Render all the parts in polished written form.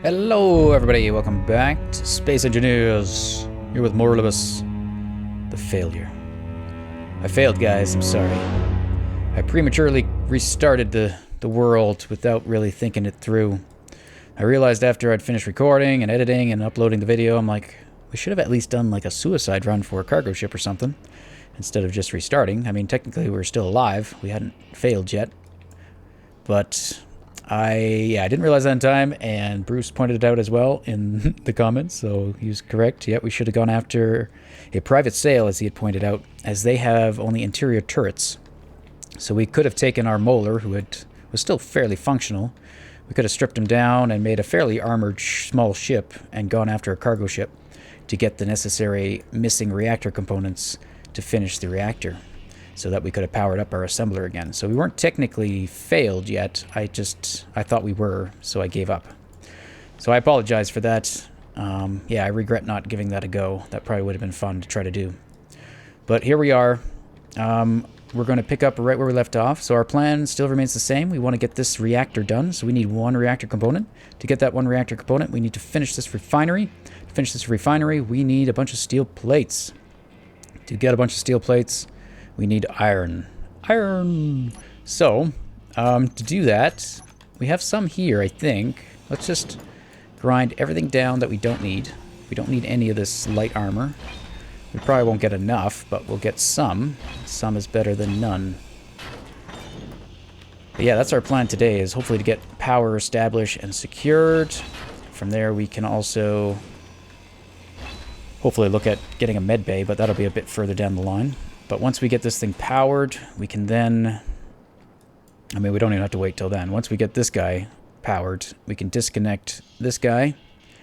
Hello everybody, welcome back to Space Engineers. Here with Morilibus, the failure. I failed, guys, I'm sorry. I prematurely restarted the world without really thinking it through. I realized after I'd finished recording and editing and uploading the video, I'm like, we should have at least done like a suicide run for a cargo ship or something, instead of just restarting. I mean, technically we were still alive, we hadn't failed yet, but I didn't realize that in time, and Bruce pointed it out as well in the comments, so he was correct. Yeah, we should have gone after a private sale, as he had pointed out, as they have only interior turrets. So we could have taken our Molar, who was still fairly functional. We could have stripped him down and made a fairly armored small ship and gone after a cargo ship to get the necessary missing reactor components to finish the reactor, so that we could have powered up our assembler again. So we weren't technically failed yet. I thought we were, so I gave up. So I apologize for that. Yeah, I regret not giving that a go. That probably would have been fun to try to do. But here we are. We're going to pick up right where we left off. So our plan still remains the same. We want to get this reactor done. So we need one reactor component. To get that one reactor component, we need to finish this refinery. To finish this refinery, we need a bunch of steel plates. To get a bunch of steel plates, we need iron. Iron! So, to do that, we have some here, I think. Let's just grind everything down that we don't need. We don't need any of this light armor. We probably won't get enough, but we'll get some. Some is better than none. But yeah, that's our plan today, is hopefully to get power established and secured. From there, we can also hopefully look at getting a med bay, but that'll be a bit further down the line. But once we get this thing powered, we can then... I mean, we don't even have to wait till then. Once we get this guy powered, we can disconnect this guy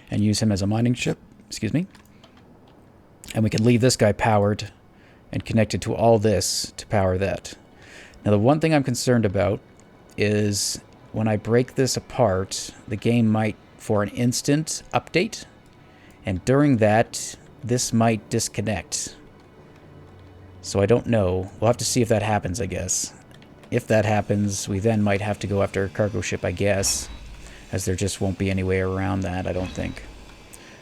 and use him as a mining ship. Excuse me. And we can leave this guy powered and connected to all this to power that. Now, the one thing I'm concerned about is when I break this apart, the game might, for an instant, update. And during that, this might disconnect. So I don't know. We'll have to see if that happens, I guess. If that happens, we then might have to go after a cargo ship, I guess. As there just won't be any way around that, I don't think.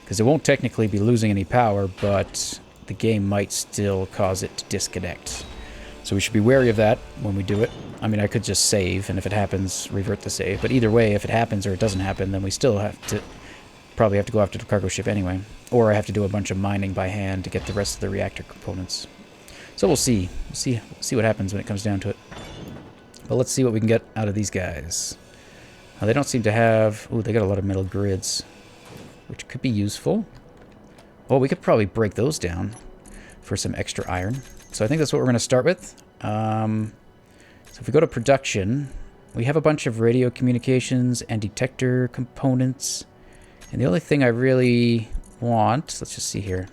Because it won't technically be losing any power, but the game might still cause it to disconnect. So we should be wary of that when we do it. I mean, I could just save, and if it happens, revert the save. But either way, if it happens or it doesn't happen, then we still have to... probably have to go after the cargo ship anyway. Or I have to do a bunch of mining by hand to get the rest of the reactor components. So we'll see. We'll see what happens when it comes down to it. But let's see what we can get out of these guys. They don't seem to have... Ooh, they got a lot of metal grids, which could be useful. Well, we could probably break those down for some extra iron. So I think that's what we're going to start with. So if we go to production, we have a bunch of radio communications and detector components. And the only thing I really want... Let's just see here.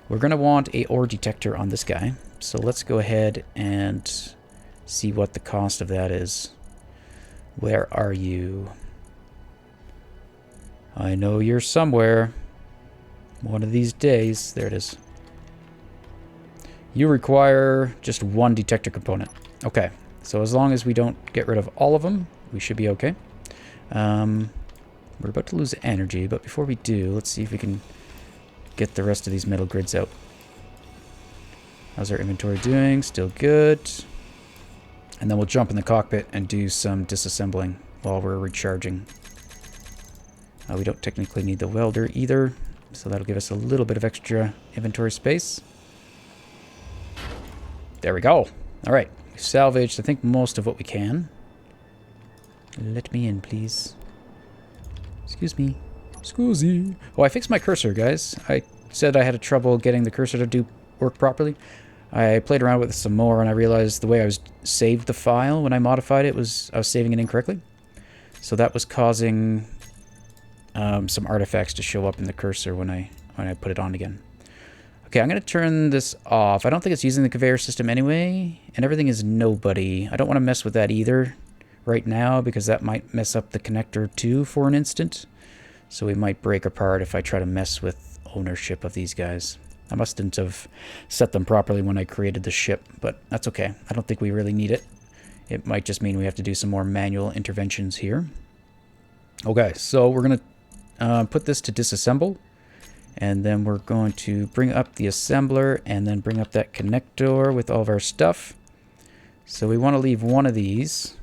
We're going to want a ore detector on this guy. So let's go ahead and see what the cost of that is. Where are you? I know you're somewhere. One of these days. There it is. You require just one detector component. Okay. So as long as we don't get rid of all of them, we should be okay. We're about to lose energy, but before we do, let's see if we can get the rest of these metal grids out. How's our inventory doing? Still good. And then we'll jump in the cockpit and do some disassembling while we're recharging. We don't technically need the welder either, so that'll give us a little bit of extra inventory space. There we go. All right, we've salvaged, I think, most of what we can. Let me in, please. Excuse me. Scusi. Oh, I fixed my cursor, guys. I said I had trouble getting the cursor to do work properly. I played around with it some more, and I realized the way I was saved the file when I modified it was I was saving it incorrectly. So that was causing some artifacts to show up in the cursor when I put it on again. Okay, I'm going to turn this off. I don't think it's using the conveyor system anyway, and everything is nobody. I don't want to mess with that either right now, because that might mess up the connector too for an instant. So we might break apart if I try to mess with ownership of these guys. I mustn't have set them properly when I created the ship, but that's okay. I don't think we really need it. It might just mean we have to do some more manual interventions here. Okay, so we're going to put this to disassemble. And then we're going to bring up the assembler and then bring up that connector with all of our stuff. So we want to leave one of these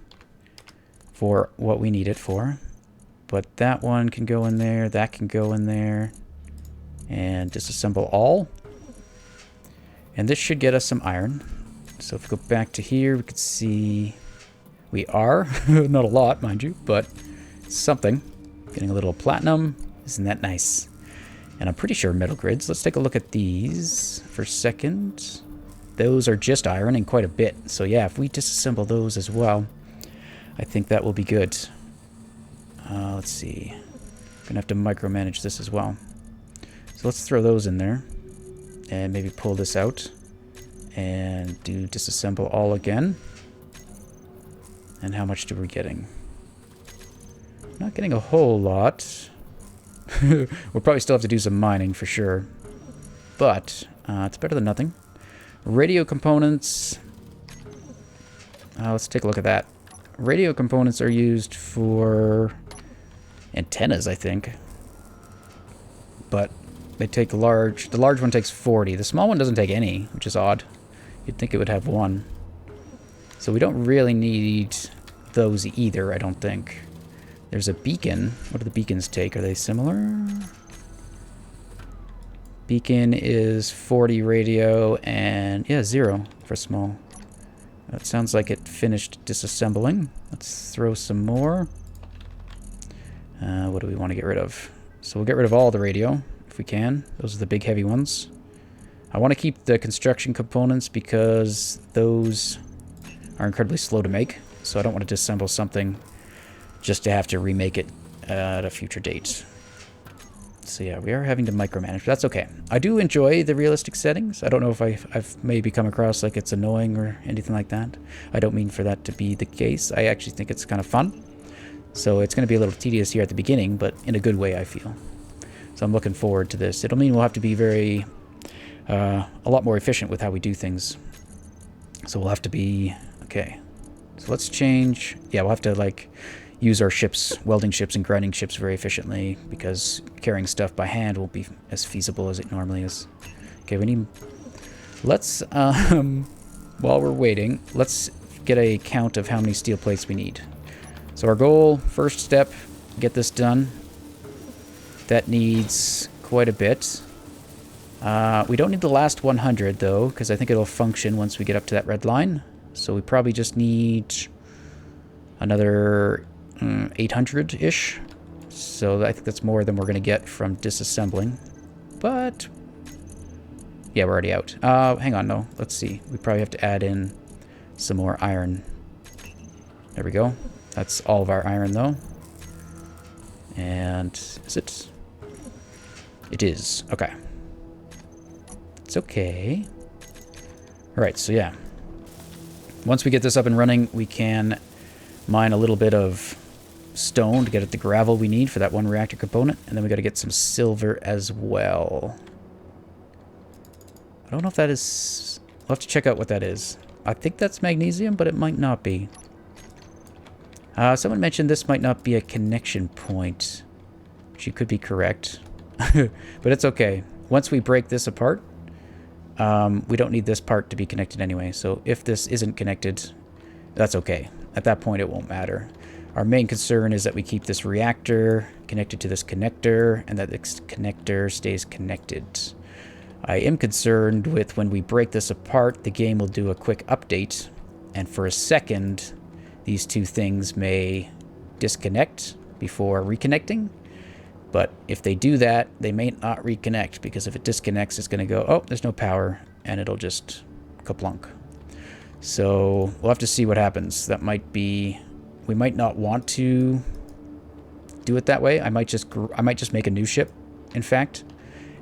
for what we need it for. But that one can go in there, that can go in there. And disassemble all. And this should get us some iron. So if we go back to here, we can see we are. Not a lot, mind you, but something. Getting a little platinum. Isn't that nice? And I'm pretty sure metal grids. Let's take a look at these for a second. Those are just iron and quite a bit. So yeah, if we disassemble those as well, I think that will be good. Let's see. Gonna have to micromanage this as well. So let's throw those in there. And maybe pull this out. And do disassemble all again. And how much are we getting? Not getting a whole lot. We'll probably still have to do some mining for sure. But it's better than nothing. Radio components. Let's take a look at that. Radio components are used for antennas, I think. But they take large. The large one takes 40. The small one doesn't take any, which is odd. You'd think it would have one. So we don't really need those either, I don't think. There's a beacon. What do the beacons take? Are they similar? Beacon is 40 radio and, yeah, 0 for small. That sounds like it finished disassembling. Let's throw some more. What do we want to get rid of? So we'll get rid of all the radio if we can. Those are the big heavy ones. I want to keep the construction components because those are incredibly slow to make. So I don't want to disassemble something just to have to remake it at a future date. So yeah, we are having to micromanage, but that's okay. I do enjoy the realistic settings. I don't know if I've maybe come across like it's annoying or anything like that. I don't mean for that to be the case. I actually think it's kind of fun. So it's going to be a little tedious here at the beginning, but in a good way, I feel. So I'm looking forward to this. It'll mean we'll have to be very, a lot more efficient with how we do things. So we'll have to be, okay. So let's change, yeah, we'll have to like use our ships, welding ships and grinding ships very efficiently because carrying stuff by hand won't be as feasible as it normally is. Okay, we need, let's, while we're waiting, let's get a count of how many steel plates we need. So our goal, first step, get this done. That needs quite a bit. We don't need the last 100 though, because I think it'll function once we get up to that red line. So we probably just need another 800-ish. So I think that's more than we're going to get from disassembling. But, yeah, we're already out. Hang on, no. Let's see. We probably have to add in some more iron. There we go. That's all of our iron, though. And is it? It is. Okay. It's okay. All right, so yeah. Once we get this up and running, we can mine a little bit of stone to get at the gravel we need for that one reactor component. And then we got to get some silver as well. I don't know if that is... We'll have to check out what that is. I think that's magnesium, but it might not be. Someone mentioned this might not be a connection point. She could be correct. But it's okay. Once we break this apart, we don't need this part to be connected anyway. So if this isn't connected, that's okay. At that point, it won't matter. Our main concern is that we keep this reactor connected to this connector and that this connector stays connected. I am concerned with when we break this apart, the game will do a quick update. And for a second, these two things may disconnect before reconnecting. But if they do that, they may not reconnect because if it disconnects, it's going to go, oh, there's no power, and it'll just kaplunk. So we'll have to see what happens. That might be, we might not want to do it that way. I might just make a new ship, in fact,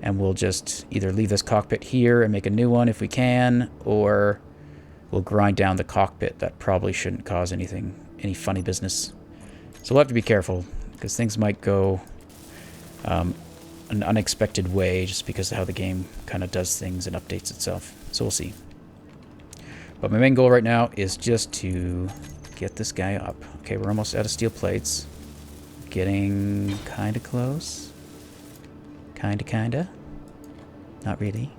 and we'll just either leave this cockpit here and make a new one if we can, or we'll grind down the cockpit. That probably shouldn't cause any funny business. So we'll have to be careful because things might go an unexpected way just because of how the game kind of does things and updates itself. So we'll see. But my main goal right now is just to get this guy up. Okay, we're almost out of steel plates. getting kind of close. Kinda. Not really.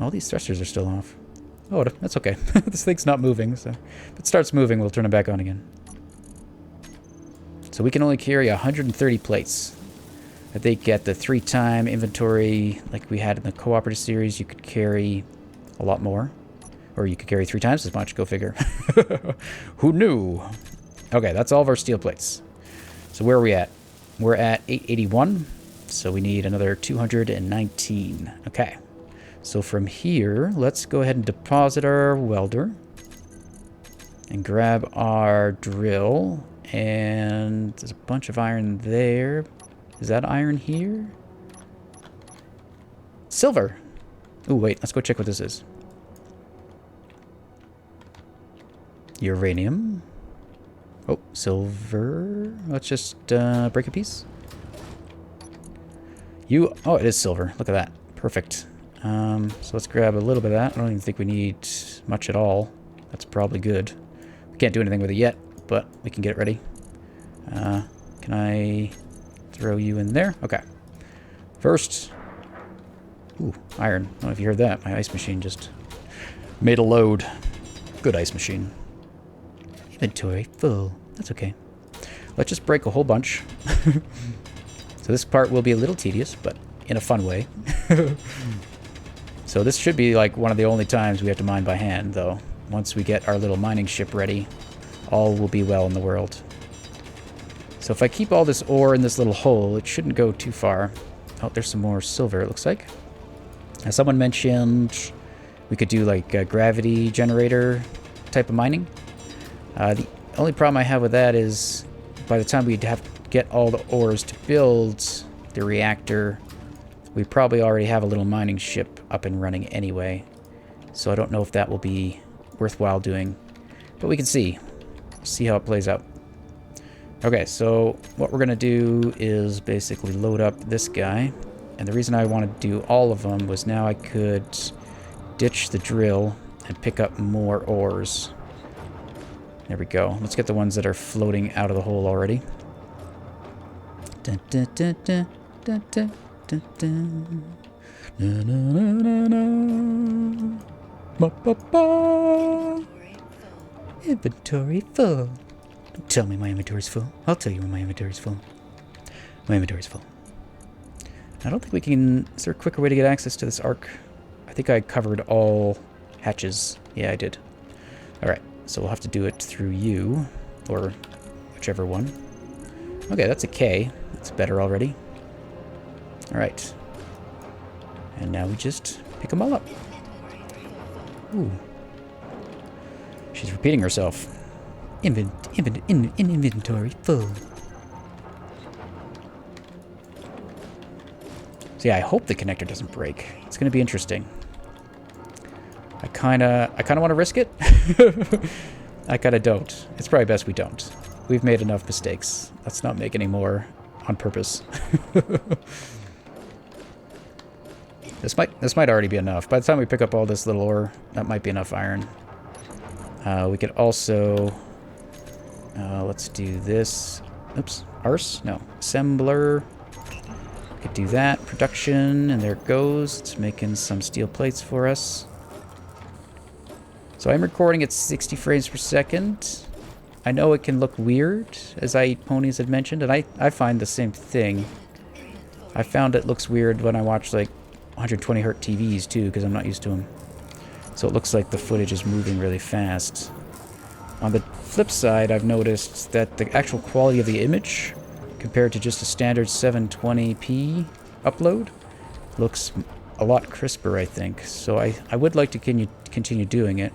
All these thrusters are still off. Oh, that's okay. This thing's not moving, so if it starts moving, we'll turn it back on again. So we can only carry 130 plates. I think at the 3-time inventory, like we had in the cooperative series, you could carry a lot more. Or you could carry 3 times as much, go figure. Who knew? Okay, that's all of our steel plates. So where are we at? We're at 881, so we need another 219. Okay. So from here, let's go ahead and deposit our welder and grab our drill. And there's a bunch of iron there. Is that iron here? Silver. Oh, wait, let's go check what this is. Uranium. Oh, silver. Let's just break a piece. Oh, it is silver. Look at that. Perfect. So let's grab a little bit of that. I don't even think we need much at all. That's probably good. We can't do anything with it yet, but we can get it ready. Can I throw you in there? Okay. First. Ooh, iron. I don't know if you heard that. My ice machine just made a load. Good ice machine. Inventory full. That's okay. Let's just break a whole bunch. So this part will be a little tedious, but in a fun way. So this should be like one of the only times we have to mine by hand, though. Once we get our little mining ship ready, all will be well in the world. So if I keep all this ore in this little hole, it shouldn't go too far. Oh, there's some more silver, it looks like. As someone mentioned, we could do like a gravity generator type of mining. The only problem I have with that is by the time we'd have to get all the ores to build the reactor, we probably already have a little mining ship up and running anyway. So I don't know if that will be worthwhile doing. But we can see. See how it plays out. Okay, so what we're going to do is basically load up this guy. And the reason I wanted to do all of them was now I could ditch the drill and pick up more ores. There we go. Let's get the ones that are floating out of the hole already. Dun, dun, dun, dun, dun, dun, dun, dun. Na, na, na, na, na. Ba, ba, ba. Inventory full. Don't tell me my inventory's full. I'll tell you when my inventory's full. My inventory's full. I don't think we can... Is there a quicker way to get access to this arc? I think I covered all hatches. Yeah, I did. Alright, so we'll have to do it through you. Or whichever one. Okay, that's a K. That's better already. Alright. And now we just pick them all up. Ooh. She's repeating herself. Inventory full. So yeah, I hope the connector doesn't break. It's going to be interesting. I kind of want to risk it. I kind of don't. It's probably best we don't. We've made enough mistakes. Let's not make any more on purpose. This might already be enough. By the time we pick up all this little ore, that might be enough iron. We could also... let's do this. Oops. Arse? No. Assembler. We could do that. Production. And there it goes. It's making some steel plates for us. So I'm recording at 60 frames per second. I know it can look weird, as I Eat Ponies had mentioned, and I find the same thing. I found it looks weird when I watch like 120 Hz TVs too, because I'm not used to them. So it looks like the footage is moving really fast. On the flip side, I've noticed that the actual quality of the image, compared to just a standard 720p upload, looks a lot crisper, I think. So I would like to continue doing it.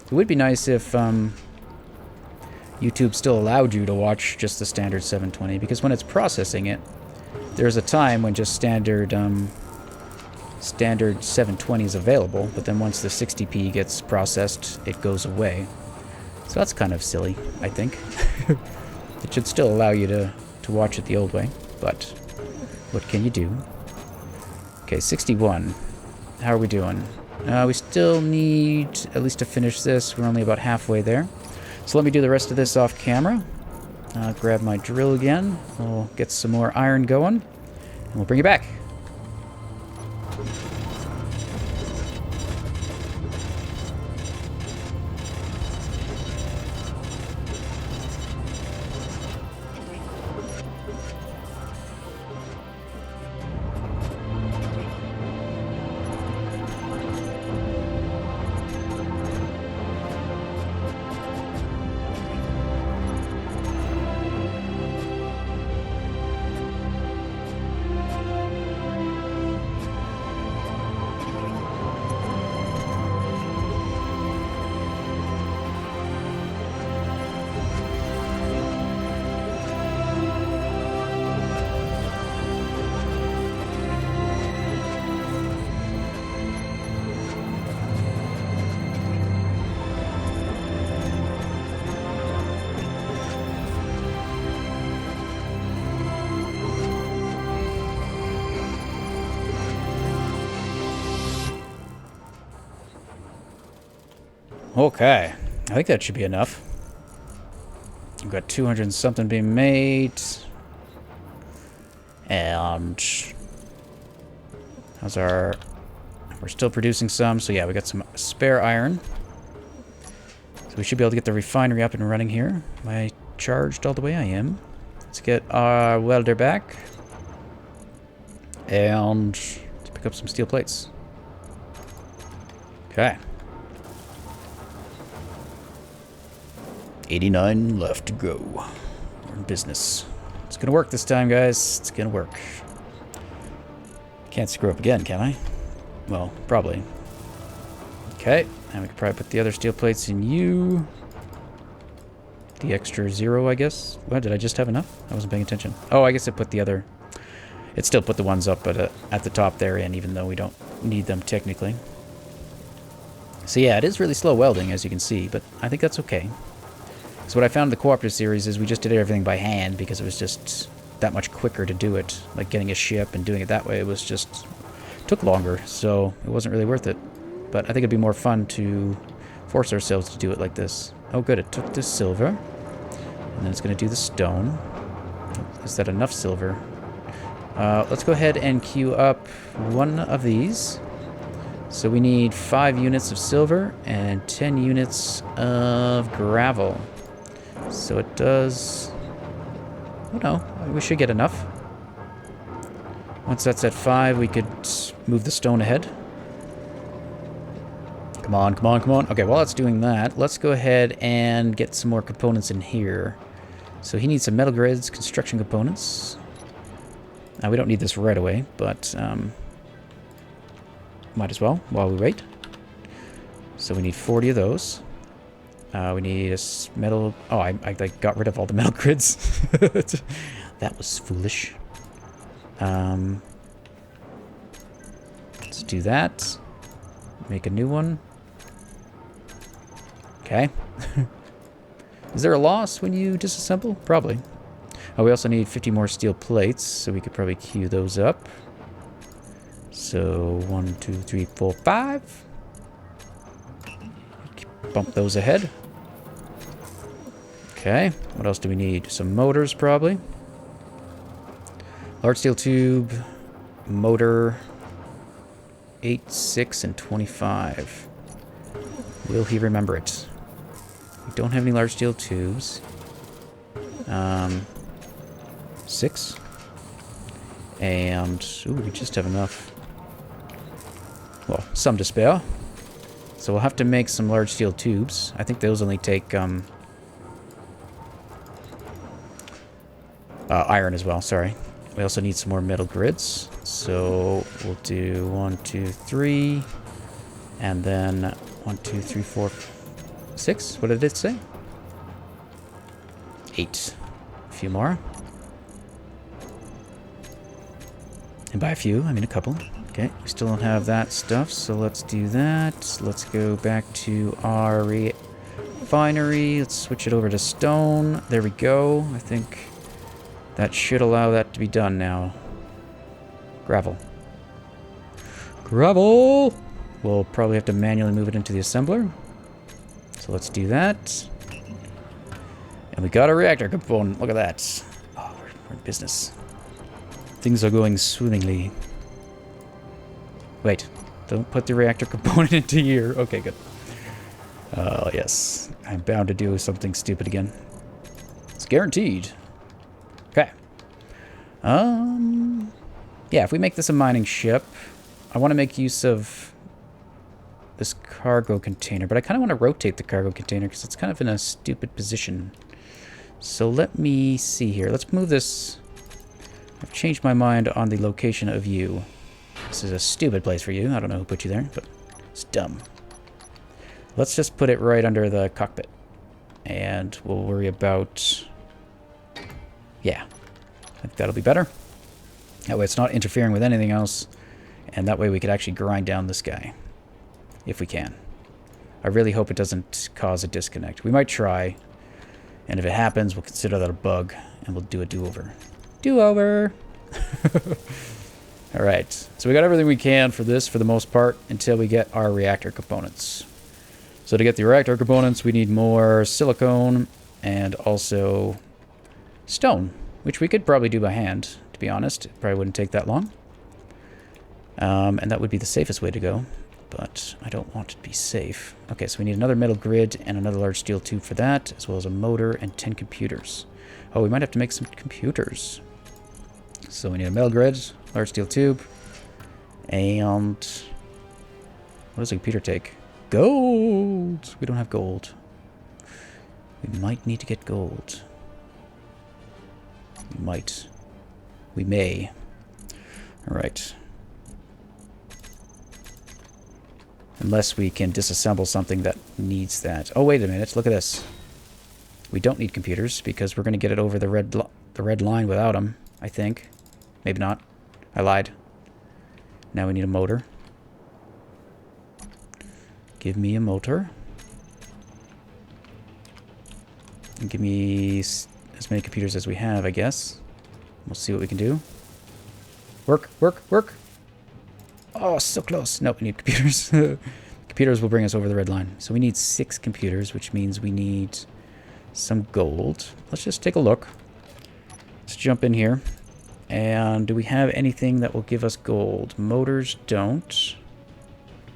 It would be nice if YouTube still allowed you to watch just the standard 720, because when it's processing it, there's a time when just standard 720 is available, but then once the 60p gets processed, it goes away. So that's kind of silly, I think. It should still allow you to watch it the old way, but what can you do? Okay, 61. How are we doing? We still need at least to finish this. We're only about halfway there. So let me do the rest of this off camera, I'll grab my drill again. We'll get some more iron going, and we'll bring you back. Okay, I think that should be enough. We've got 200 and something being made. And how's our... We're still producing some, so yeah, we got some spare iron. So we should be able to get the refinery up and running here. Am I charged all the way? I am. Let's get our welder back. And let's pick up some steel plates. Okay. 89 left to go. We're in business. It's gonna work this time, guys. It's gonna work. Can't screw up again, can I? Well, probably. Okay, and we can probably put the other steel plates in you. The extra 0, I guess. What, did I just have enough? I wasn't paying attention. Oh, I guess it put the other... It still put the ones up at the top there in, even though we don't need them technically. So yeah, it is really slow welding, as you can see, but I think that's okay. So what I found in the cooperative series is we just did everything by hand because it was just that much quicker to do it. Like getting a ship and doing it that way, it was just... took longer, so it wasn't really worth it. But I think it'd be more fun to force ourselves to do it like this. Oh good, it took the silver. And then it's going to do the stone. Is that enough silver? Let's go ahead and queue up one of these. So we need 5 units of silver and 10 units of gravel. So it does... oh no, we should get enough. Once that's at 5, we could move the stone ahead. Come on, come on, come on. Okay, while it's doing that, let's go ahead and get some more components in here. So he needs some metal grids, construction components. We don't need this right away, but might as well while we wait. So we need 40 of those. We need a metal... oh, I got rid of all the metal grids. That was foolish. Let's do that. Make a new one. Okay. Is there a loss when you disassemble? Probably. Oh, we also need 50 more steel plates, so we could probably queue those up. So 1, 2, 3, 4, 5. Bump those ahead. Okay. What else do we need? Some motors, probably. Large steel tube, motor, 8, 6, and 25. Will he remember it? We don't have any large steel tubes. 6. And, ooh, we just have enough. Well, some to spare. So we'll have to make some large steel tubes. I think those only take, iron as well, sorry. We also need some more metal grids. So we'll do 1, 2, 3. And then 1, 2, 3, 4, 6. What did it say? 8. A few more. And by a few, I mean a couple. Okay, we still don't have that stuff, so let's do that. Let's go back to our refinery. Let's switch it over to stone. There we go. I think that should allow that to be done now. Gravel. Gravel! We'll probably have to manually move it into the assembler. So let's do that. And And we got a reactor component. Look at that. Oh, we're in business. Things are going swimmingly. Wait. Don't put the reactor component into here. Okay, good. Oh, yes. I'm bound to do something stupid again. It's guaranteed. Okay. Yeah, if we make this a mining ship, I want to make use of this cargo container, but I kind of want to rotate the cargo container because it's kind of in a stupid position. So let me see here. Let's move this. I've changed my mind on the location of you. This is a stupid place for you. I don't know who put you there, but it's dumb. Let's just put it right under the cockpit. And we'll worry about... Yeah. I think that'll be better. That way it's not interfering with anything else. And that way we could actually grind down this guy. If we can. I really hope it doesn't cause a disconnect. We might try. And if it happens, we'll consider that a bug. And we'll do a do-over. Do-over! Alright. So we got everything we can for this, for the most part, until we get our reactor components. So to get the reactor components, we need more silicone and also stone, which we could probably do by hand, to be honest. It probably wouldn't take that long. And that would be the safest way to go, but I don't want it to be safe. Okay, so we need another metal grid and another large steel tube for that, as well as a motor and 10 computers. Oh, we might have to make some computers. So we need a metal grid, large steel tube, and what does a computer take? Gold! We don't have gold. We might need to get gold. We might. We may. Alright. Unless we can disassemble something that needs that. Oh, wait a minute. Look at this. We don't need computers because we're going to get it over the red line without them, I think. Maybe not. I lied. Now we need a motor. Give me a motor. And give me as many computers as we have, I guess. We'll see what we can do. Work, work, work! Oh, so close. Nope, we need computers. Computers will bring us over the red line. So we need 6 computers, which means we need some gold. Let's just take a look. Let's jump in here. And do we have anything that will give us gold? Motors don't.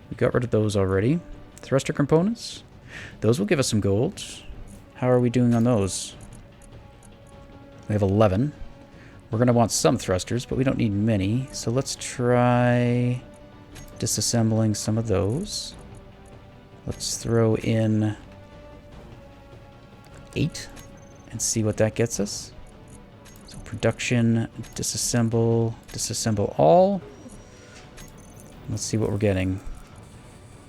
We got rid of those already. Thruster components? Those will give us some gold. How are we doing on those? We have 11. We're going to want some thrusters, but we don't need many. So let's try disassembling some of those. Let's throw in 8 and see what that gets us. So production, disassemble, disassemble all. Let's see what we're getting.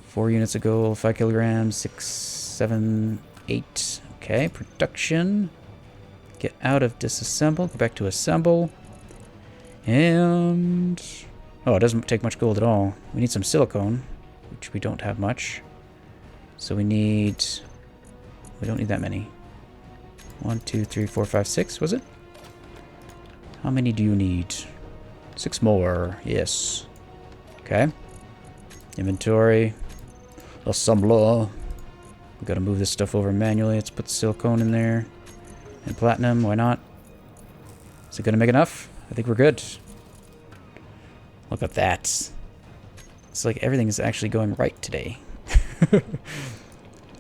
4 units of gold, 5 kilograms, 6, 7, 8. Okay, production. Get out of disassemble, go back to assemble. And... oh, it doesn't take much gold at all. We need some silicone, which we don't have much. So we need... we don't need that many. 1, 2, 3, 4, 5, 6, was it? How many do you need? 6 more, yes. Okay. Inventory. Assembler. We gotta move this stuff over manually. Let's put silicone in there. And platinum, why not? Is it gonna make enough? I think we're good. Look at that. It's like everything is actually going right today.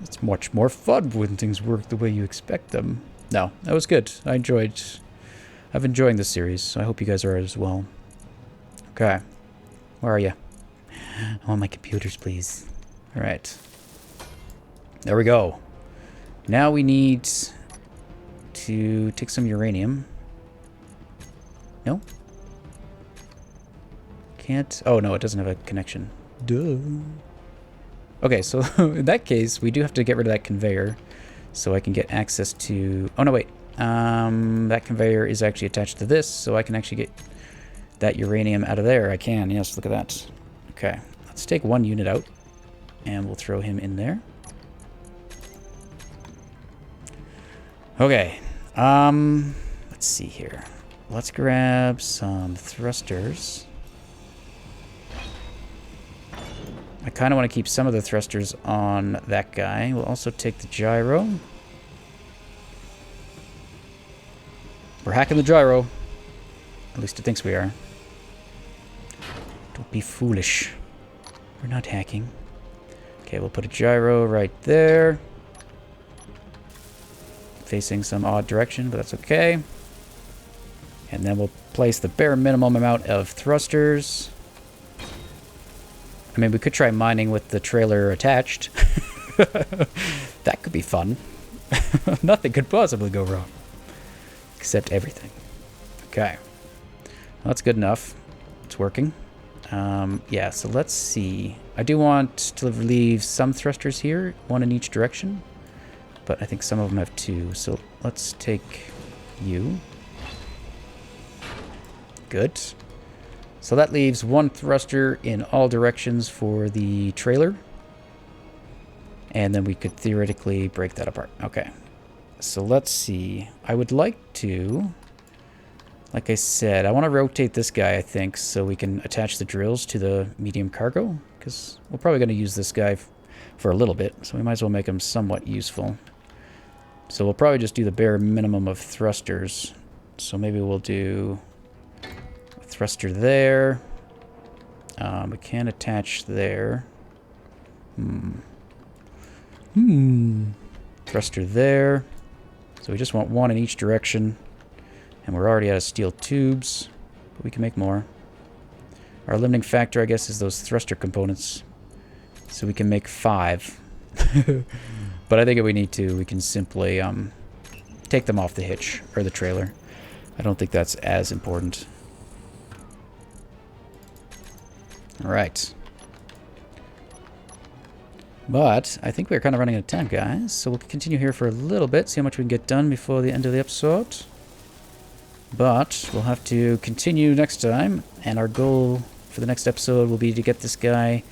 It's much more fun when things work the way you expect them. No, that was good. I've enjoyed this series, so I hope you guys are as well. Okay. Where are you? I want my computers, please. Alright. There we go. Now we need to take some uranium. No? Can't... oh, no, it doesn't have a connection. Duh. Okay, so in that case, we do have to get rid of that conveyor so I can get access to... oh, no, wait. That conveyor is actually attached to this, so I can actually get that uranium out of there. I can, yes, look at that. Okay, let's take 1 unit out, and we'll throw him in there. Okay, let's see here. Let's grab some thrusters. I kind of want to keep some of the thrusters on that guy. We'll also take the gyro. We're hacking the gyro. At least it thinks we are. Don't be foolish. We're not hacking. Okay, we'll put a gyro right there. Facing some odd direction, but that's okay. And then we'll place the bare minimum amount of thrusters. I mean, we could try mining with the trailer attached. That could be fun. Nothing could possibly go wrong. Except everything. Okay. Well, that's good enough. It's working. Yeah, so let's see. I do want to leave some thrusters here, one in each direction. But I think some of them have two. So let's take you. Good. So that leaves one thruster in all directions for the trailer. And then we could theoretically break that apart. Okay. So let's see. I would like to, like I said, I want to rotate this guy, I think, so we can attach the drills to the medium cargo. Because we're probably going to use this guy for a little bit. So we might as well make him somewhat useful. So we'll probably just do the bare minimum of thrusters. So maybe we'll do a thruster there. We can attach there. Thruster there. So we just want one in each direction. And we're already out of steel tubes. But we can make more. Our limiting factor, I guess, is those thruster components. So we can make 5. But I think if we need to, we can simply take them off the hitch, or the trailer. I don't think that's as important. Alright. But I think we're kind of running out of time, guys. So we'll continue here for a little bit, see how much we can get done before the end of the episode. But we'll have to continue next time, and our goal for the next episode will be to get this guy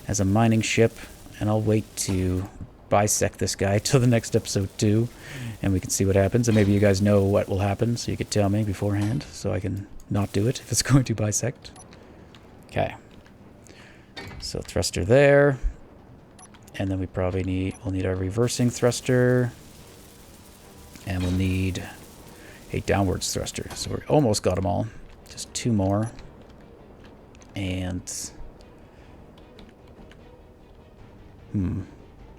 as a mining ship, and I'll wait to bisect this guy till the next episode too, and we can see what happens, and maybe you guys know what will happen, so you could tell me beforehand, so I can not do it if it's going to bisect. Okay. So thruster there, and then we probably we'll need our reversing thruster, and we'll need a downwards thruster. So we almost got them all. Just 2 more. And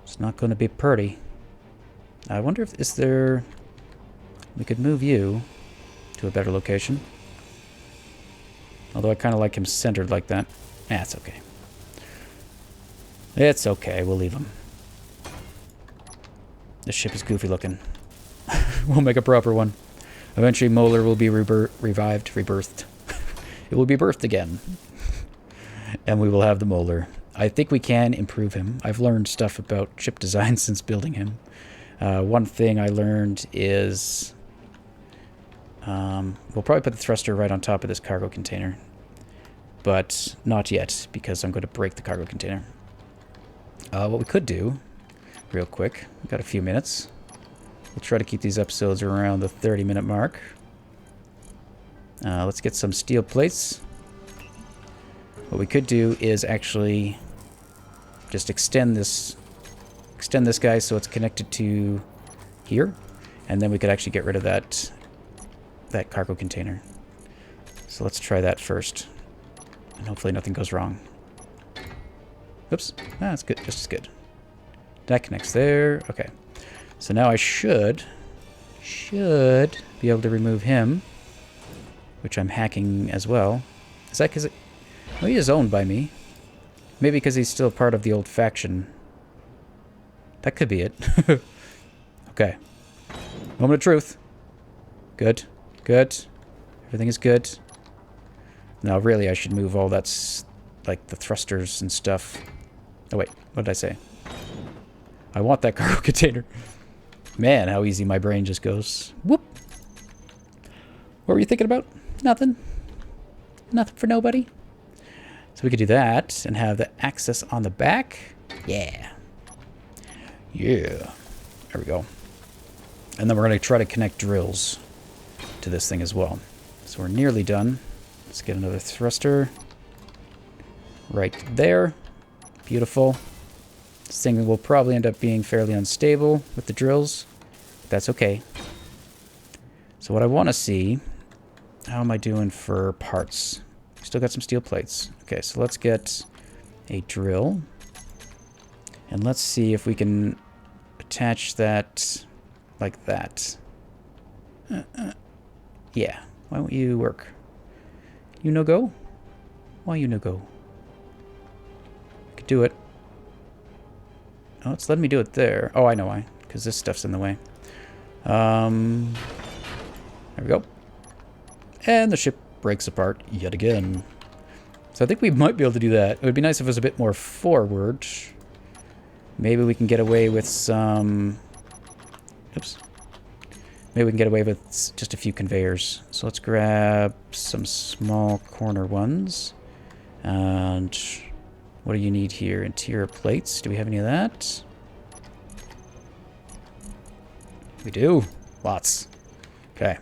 it's not going to be pretty. I wonder if we could move you to a better location. Although I kind of like him centered like that. It's okay. It's okay, we'll leave him. This ship is goofy looking. We'll make a proper one. Eventually Molar will be rebirthed. It will be birthed again. And we will have the Molar. I think we can improve him. I've learned stuff about ship design since building him. One thing I learned is we'll probably put the thruster right on top of this cargo container. But not yet, because I'm going to break the cargo container. What we could do, real quick, we've got a few minutes. We'll try to keep these episodes around the 30-minute mark. Let's get some steel plates. What we could do is actually just extend this guy so it's connected to here, and then we could actually get rid of that cargo container. So let's try that first, and hopefully nothing goes wrong. Oops, that's good, just as good. That connects there. Okay, so now I should be able to remove him, which I'm hacking as well. Is that because well, he is owned by me. Maybe because he's still part of the old faction. That could be it. Okay. Moment of truth. Good. Good. Everything is good. Now, really, I should move all that's like the thrusters and stuff. Oh, wait. What did I say? I want that cargo container. Man, how easy my brain just goes. Whoop. What were you thinking about? Nothing. Nothing for nobody. So we could do that and have the access on the back. Yeah. Yeah. There we go. And then we're going to try to connect drills to this thing as well. So we're nearly done. Let's get another thruster. Right there. Beautiful. This thing will probably end up being fairly unstable with the drills. That's okay. So what I want to see, how am I doing for parts? Still got some steel plates. Okay, so let's get a drill. And let's see if we can attach that like that. Yeah, why won't you work? You no go? Why you no go? I could do it. Oh, it's letting me do it there. Oh, I know why. Because this stuff's in the way. There we go. And the ship breaks apart yet again. So I think we might be able to do that. It would be nice if it was a bit more forward. Maybe we can get away with some... Oops. Maybe we can get away with just a few conveyors. So let's grab some small corner ones. And what do you need here? Interior plates. Do we have any of that? We do. Lots. Okay.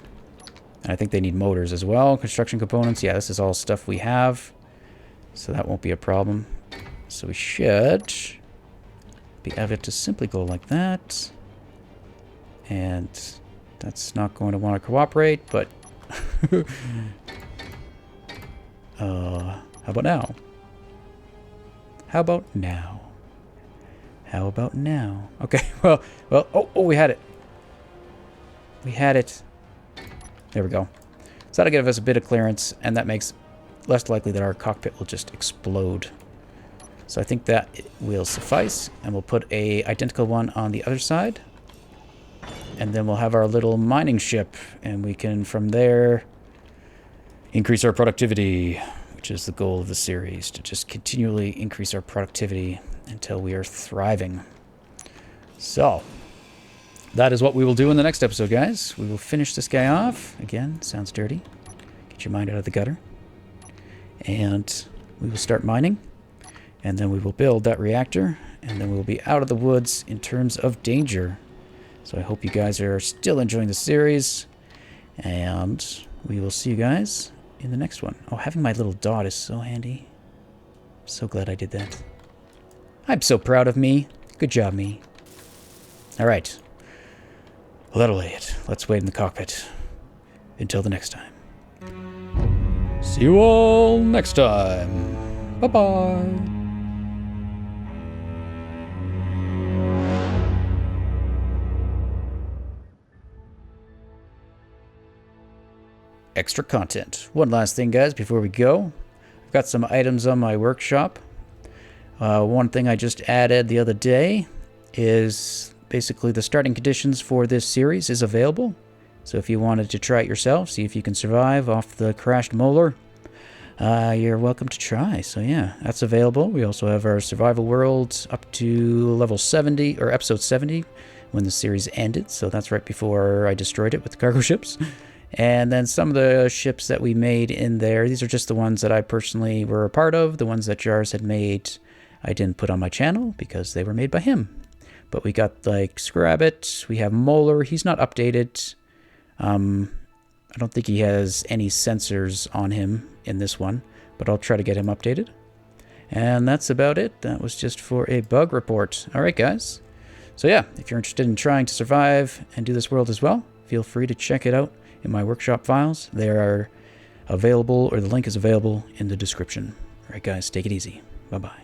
And I think they need motors as well. Construction components. Yeah, this is all stuff we have. So that won't be a problem. So we should be able to simply go like that. And that's not going to want to cooperate, but... how about now? How about now? How about now? Okay, well, oh, we had it. We had it. There we go. So that'll give us a bit of clearance, and that makes less likely that our cockpit will just explode. So I think that will suffice, and we'll put a identical one on the other side. And then we'll have our little mining ship, and we can, from there, increase our productivity, which is the goal of the series, to just continually increase our productivity until we are thriving. So, that is what we will do in the next episode, guys. We will finish this guy off. Again, sounds dirty. Get your mind out of the gutter. And we will start mining. And then we will build that reactor. And then we will be out of the woods in terms of danger. So I hope you guys are still enjoying the series. And we will see you guys in the next one. Oh, having my little dot is so handy. I'm so glad I did that. I'm so proud of me. Good job, me. All right. Well, that'll lay it. Let's wait in the cockpit. Until the next time. See you all next time. Bye-bye. Extra content. One last thing, guys, before we go. I've got some items on my workshop. One thing I just added the other day is basically the starting conditions for this series is available. So if you wanted to try it yourself, see if you can survive off the crashed molar, you're welcome to try. So yeah, that's available. We also have our survival world up to level 70, or episode 70, when the series ended. So that's right before I destroyed it with the cargo ships. And then some of the ships that we made in there, these are just the ones that I personally were a part of. The ones that Jars had made, I didn't put on my channel because they were made by him. But we got like Scrabbit, we have Molar, he's not updated. I don't think he has any sensors on him in this one, but I'll try to get him updated. And that's about it. That was just for a bug report. Alright guys. So yeah, if you're interested in trying to survive and do this world as well, feel free to check it out in my workshop files. They are available, or the link is available in the description. Alright guys, take it easy. Bye-bye.